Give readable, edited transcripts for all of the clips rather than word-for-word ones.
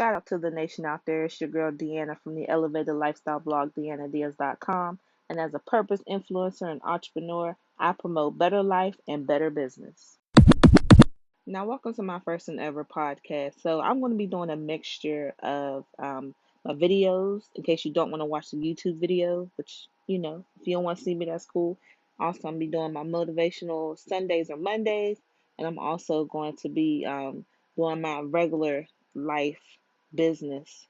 Shout out to the nation out there. It's your girl Deanna from the Elevated Lifestyle blog, DeannaDiaz.com. And as a purpose influencer and entrepreneur, I promote better life and better business. Now, welcome to my first and ever podcast. So, I'm going to be doing a mixture of my videos in case you don't want to watch the YouTube video, which, if you don't want to see me, that's cool. Also, I'm going to be doing my motivational Sundays or Mondays, and I'm also going to be doing my regular life business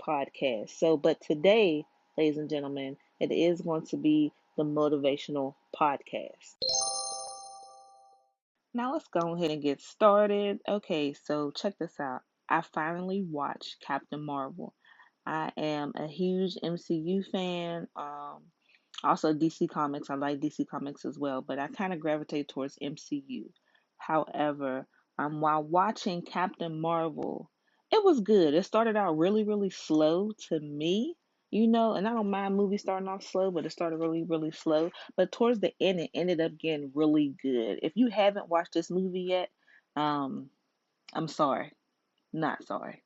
podcast. So, but today, ladies and gentlemen, it is going to be the motivational podcast. Now let's go ahead and get started. Okay, so check this out. I finally watched Captain Marvel. I am a huge MCU fan. Also DC Comics. I like DC Comics as well, but I kind of gravitate towards MCU. However, while watching Captain Marvel, it was good. It started out really, really slow to me, and I don't mind movies starting off slow, but it started really, really slow. But towards the end, it ended up getting really good. If you haven't watched this movie yet, um, I'm sorry. Not sorry,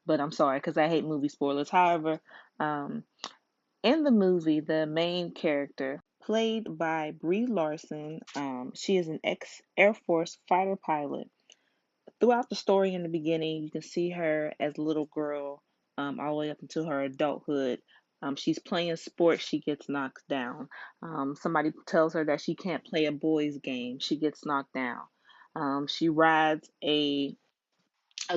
but I'm sorry because I hate movie spoilers. However, um, in the movie, the main character, played by Brie Larson, she is an ex-Air Force fighter pilot. Throughout the story in the beginning, you can see her as a little girl, all the way up until her adulthood. She's playing sports, she gets knocked down. Somebody tells her that she can't play a boys' game, she gets knocked down. She rides a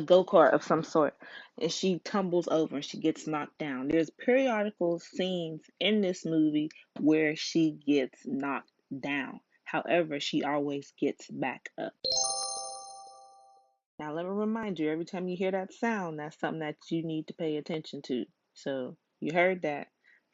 go-kart of some sort, and she tumbles over and she gets knocked down. There's periodical scenes in this movie where she gets knocked down. However, she always gets back up. Now, let me remind you, every time you hear that sound, that's something that you need to pay attention to. So, you heard that.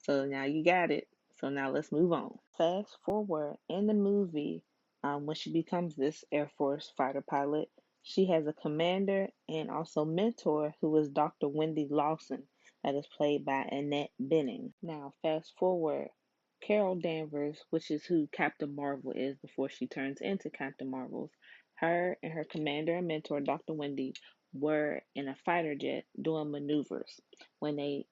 So, now you got it. So, now let's move on. Fast forward in the movie, when she becomes this Air Force fighter pilot, she has a commander and also mentor who is Dr. Wendy Lawson, that is played by Annette Bening. Now, fast forward, Carol Danvers, which is who Captain Marvel is before she turns into Captain Marvel. Her and her commander and mentor, Dr. Wendy, were in a fighter jet doing maneuvers when they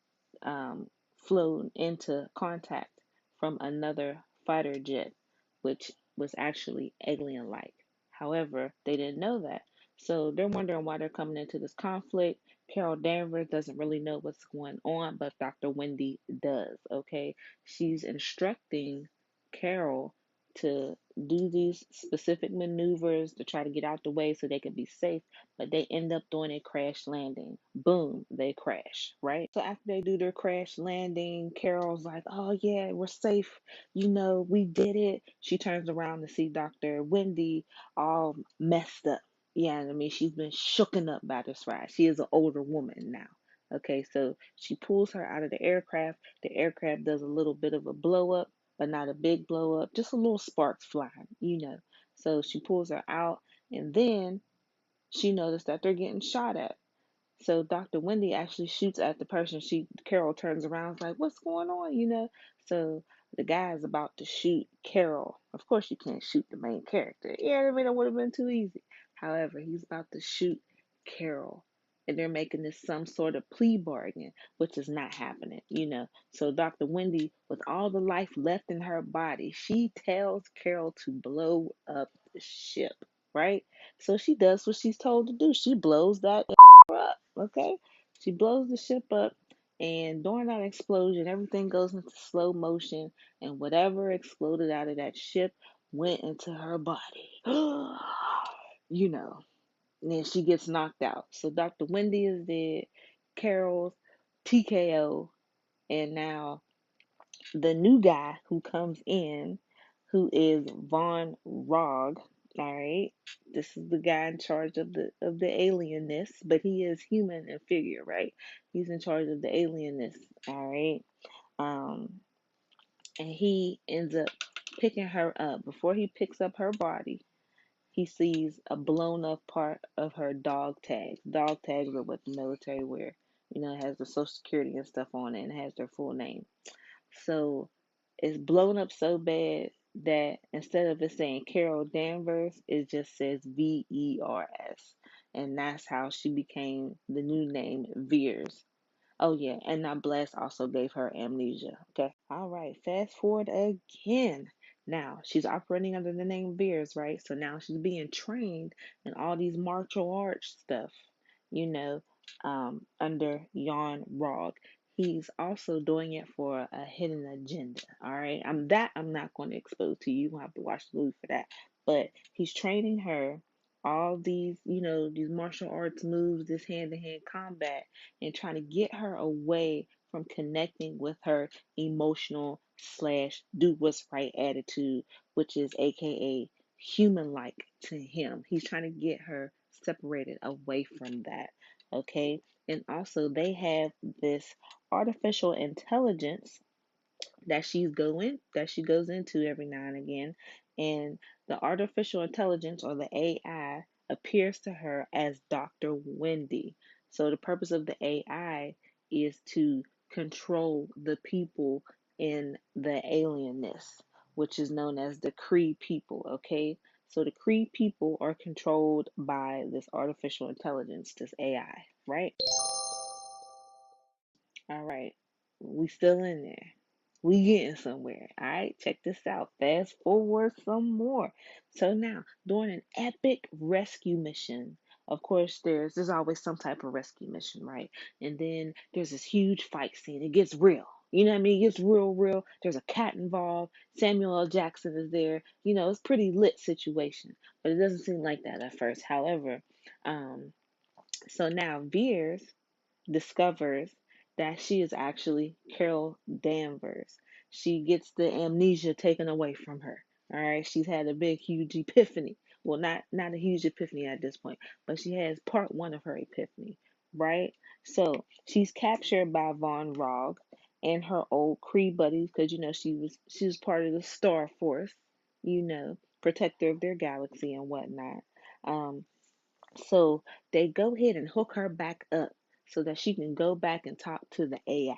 flew into contact from another fighter jet, which was actually alien like. However, they didn't know that. So they're wondering why they're coming into this conflict. Carol Danvers doesn't really know what's going on, but Dr. Wendy does, okay? She's instructing Carol to do these specific maneuvers to try to get out the way so they can be safe, but they end up doing a crash landing. Boom, they crash, right? So after they do their crash landing, Carol's like, oh yeah, we're safe. We did it. She turns around to see Dr. Wendy all messed up. Yeah, I mean, she's been shooken up by this ride. She is an older woman now. Okay, so she pulls her out of the aircraft. The aircraft does a little bit of a blow up, but not a big blow up, just a little sparks flying. So she pulls her out, and then she noticed that they're getting shot at. So Dr. Wendy actually shoots at the person. Carol turns around, is like, "What's going on?" So the guy is about to shoot Carol. Of course, you can't shoot the main character. Yeah, I mean, it would have been too easy. However, he's about to shoot Carol, and they're making this some sort of plea bargain, which is not happening. So Dr. Wendy, with all the life left in her body, she tells Carol to blow up the ship, right? So she does what she's told to do. She blows that up, okay? She blows the ship up, and during that explosion, everything goes into slow motion, and whatever exploded out of that ship went into her body. you know, and then she gets knocked out. So Dr. Wendy is dead, Carol's TKO, and now the new guy who comes in, who is Von Rogg. All right, this is the guy in charge of the alienness, but he is human in figure, right? He's in charge of the alienness. All right, um, and he ends up picking her up. Before he picks up her body, he sees a blown up part of her dog tags. Dog tags are what the military wear. It has the Social Security and stuff on it, and it has their full name. So it's blown up so bad that instead of it saying Carol Danvers, it just says VERS. and that's how she became the new name Veers. Oh yeah, and now Bless also gave her amnesia. Okay. All right, fast forward again. Now she's operating under the name Veers, right? So now she's being trained in all these martial arts stuff, you know, under Jan Rog. He's also doing it for a hidden agenda. All right. I'm not going to expose to you. You have to watch the movie for that. But he's training her all these, these martial arts moves, this hand to hand combat, and trying to get her away from connecting with her emotional slash do what's right attitude, which is AKA human like to him. He's trying to get her separated away from that. Okay. And also, they have this artificial intelligence that she goes into every now and again, and the artificial intelligence, or the AI, appears to her as Dr. Wendy. So the purpose of the AI is to control the people in the alienness, which is known as the Cree people. Okay, so the Cree people are controlled by this artificial intelligence, this AI, right? All right. We still in there. We getting somewhere. All right. Check this out. Fast forward some more. So now, during an epic rescue mission, of course, there's always some type of rescue mission, right? And then there's this huge fight scene. It gets real. You know what I mean? It gets real, real. There's a cat involved. Samuel L. Jackson is there. It's pretty lit situation, but it doesn't seem like that at first. However, um, so now Veers discovers that she is actually Carol Danvers. She gets the amnesia taken away from her. All right, she's had a big, huge epiphany. Well, not a huge epiphany at this point, but she has part one of her epiphany, right? So she's captured by Von Rogg and her old Cree buddies, because she was part of the Star Force, protector of their galaxy and whatnot. Um, so they go ahead and hook her back up so that she can go back and talk to the AI.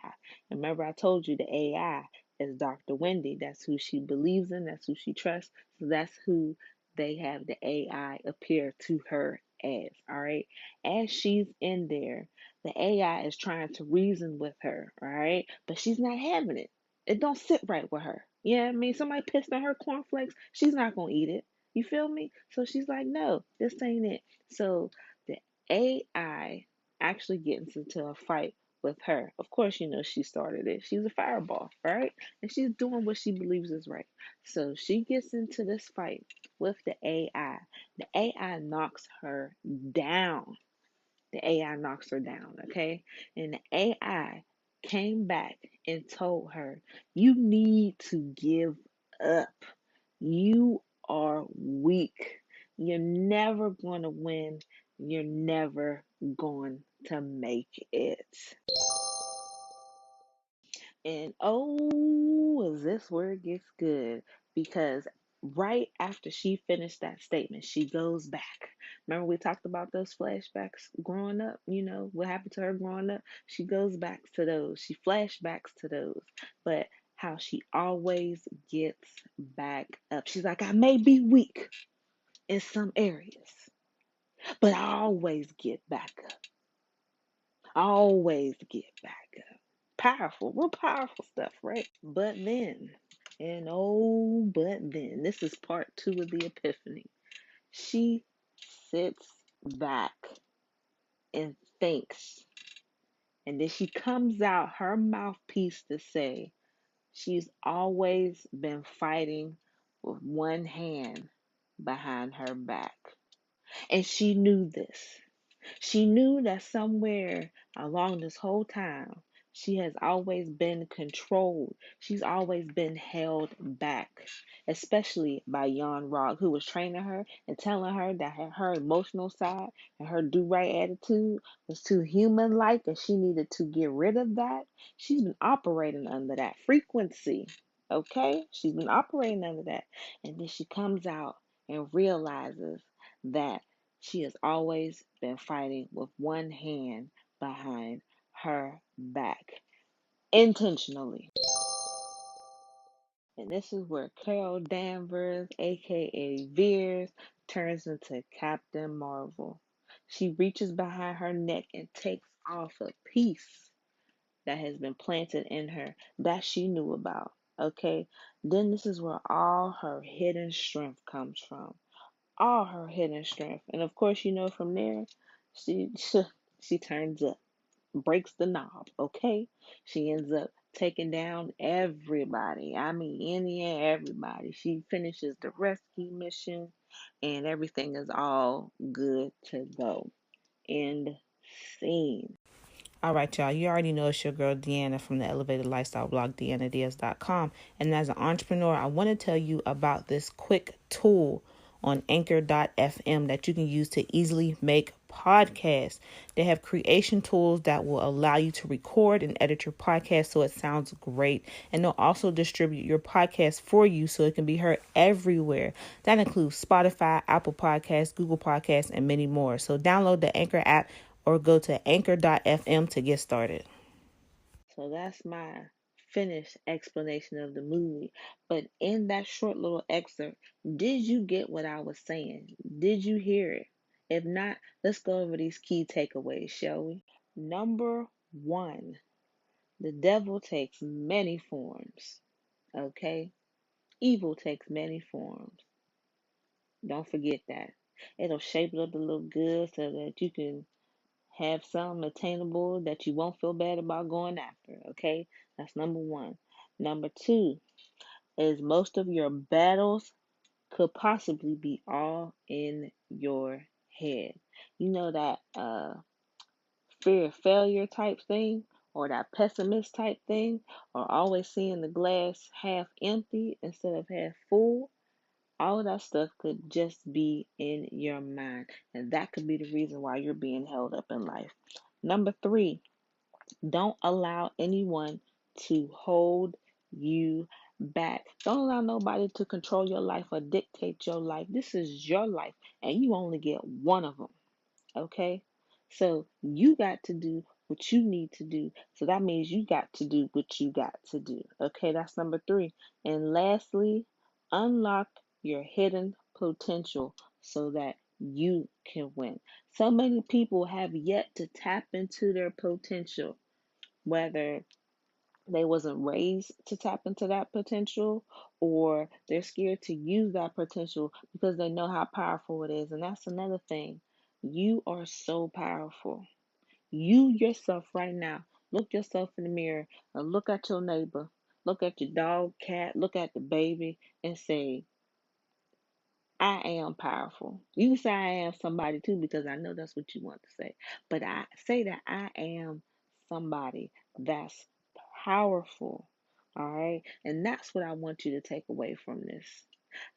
And remember, I told you the AI is Dr. Wendy. That's who she believes in, that's who she trusts. So that's who they have the AI appear to her as. All right. As she's in there, the AI is trying to reason with her. All right. But she's not having it. It don't sit right with her. Yeah, I mean, somebody pissed on her cornflakes. She's not going to eat it. You feel me? So she's like, no, this ain't it. So the AI actually gets into a fight with her. Of course, she started it. She's a fireball, right? And she's doing what she believes is right. So she gets into this fight with the AI. The AI knocks her down. The AI knocks her down, okay? And the AI came back and told her, you need to give up. You are weak. You're never going to win. You're never going to make it. And oh, is this where it gets good? Because right after she finished that statement, she goes back. Remember, we talked about those flashbacks growing up? What happened to her growing up? She goes back to those. She flashbacks to those. But how she always gets back up. She's like, I may be weak in some areas, but I always get back up. I always get back up. Powerful, real powerful stuff, right? But then, this is part two of the epiphany. She sits back and thinks, and then she comes out her mouthpiece to say she's always been fighting with one hand behind her back. And she knew this. She knew that somewhere along this whole time, she has always been controlled. She's always been held back, especially by Jan Rock, who was training her and telling her that her emotional side and her do right attitude was too human like and she needed to get rid of that. She's been operating under that frequency. Okay? She's been operating under that. And then she comes out and realizes that she has always been fighting with one hand behind her back, intentionally. And this is where Carol Danvers, aka Veers, turns into Captain Marvel. She reaches behind her neck and takes off a piece that has been planted in her that she knew about. Okay, then this is where all her hidden strength comes from. All her hidden strength, and of course, from there, she she turns up, breaks the knob. Okay, she ends up taking down everybody. I mean, any and everybody. She finishes the rescue mission, and everything is all good to go. End scene. All right, y'all. You already know it's your girl Deanna from the Elevated Lifestyle blog, DeannaDiaz.com. And as an entrepreneur, I want to tell you about this quick tool on Anchor.fm that you can use to easily make podcasts. They have creation tools that will allow you to record and edit your podcast so it sounds great. And they'll also distribute your podcast for you so it can be heard everywhere. That includes Spotify, Apple Podcasts, Google Podcasts, and many more. So download the Anchor app or go to anchor.fm to get started. So that's my finished explanation of the movie. But in that short little excerpt, did you get what I was saying? Did you hear it? If not, let's go over these key takeaways, shall we? Number one, the devil takes many forms. Okay? Evil takes many forms. Don't forget that. It'll shape it up a little good so that you can have something attainable that you won't feel bad about going after. Okay? That's number one. Number two is most of your battles could possibly be all in your head. You know that fear of failure type thing, or that pessimist type thing, or always seeing the glass half empty instead of half full. All of that stuff could just be in your mind, and that could be the reason why you're being held up in life. Number three, don't allow anyone to hold you back. Don't allow nobody to control your life or dictate your life. This is your life, and you only get one of them. Okay? So you got to do what you need to do. So that means you got to do what you got to do. Okay? That's number three. And lastly, unlock your hidden potential so that you can win. So many people have yet to tap into their potential, whether they wasn't raised to tap into that potential, or they're scared to use that potential because they know how powerful it is. And that's another thing. You are so powerful. You yourself right now, look yourself in the mirror and look at your neighbor, look at your dog, cat, look at the baby, and say, I am powerful. You can say I am somebody too, because I know that's what you want to say. But I say that I am somebody that's powerful. All right. And that's what I want you to take away from this.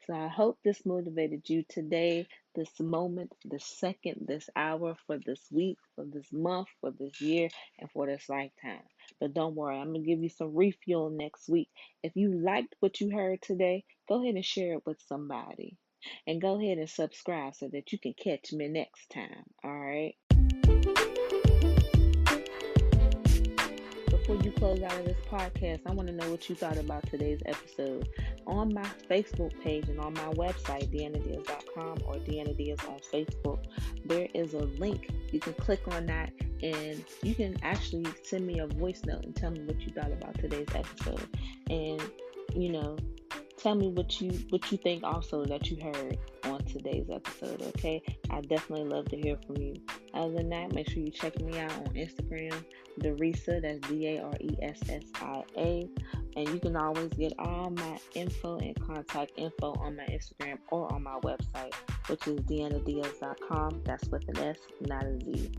So I hope this motivated you today, this moment, this second, this hour, for this week, for this month, for this year, and for this lifetime. But don't worry, I'm going to give you some refuel next week. If you liked what you heard today, go ahead and share it with somebody. And go ahead and subscribe so that you can catch me next time. All right. Before you close out of this podcast, I want to know what you thought about today's episode. On my Facebook page and on my website, DeannaDiaz.com or Deanna Diaz on Facebook, there is a link. You can click on that and you can actually send me a voice note and tell me what you thought about today's episode. And, tell me what you think also that you heard on today's episode, okay? I definitely love to hear from you. Other than that, make sure you check me out on Instagram, Daressa, that's DARESSIA. And you can always get all my info and contact info on my Instagram or on my website, which is DeannaDiaz.com. That's with an S, not a Z.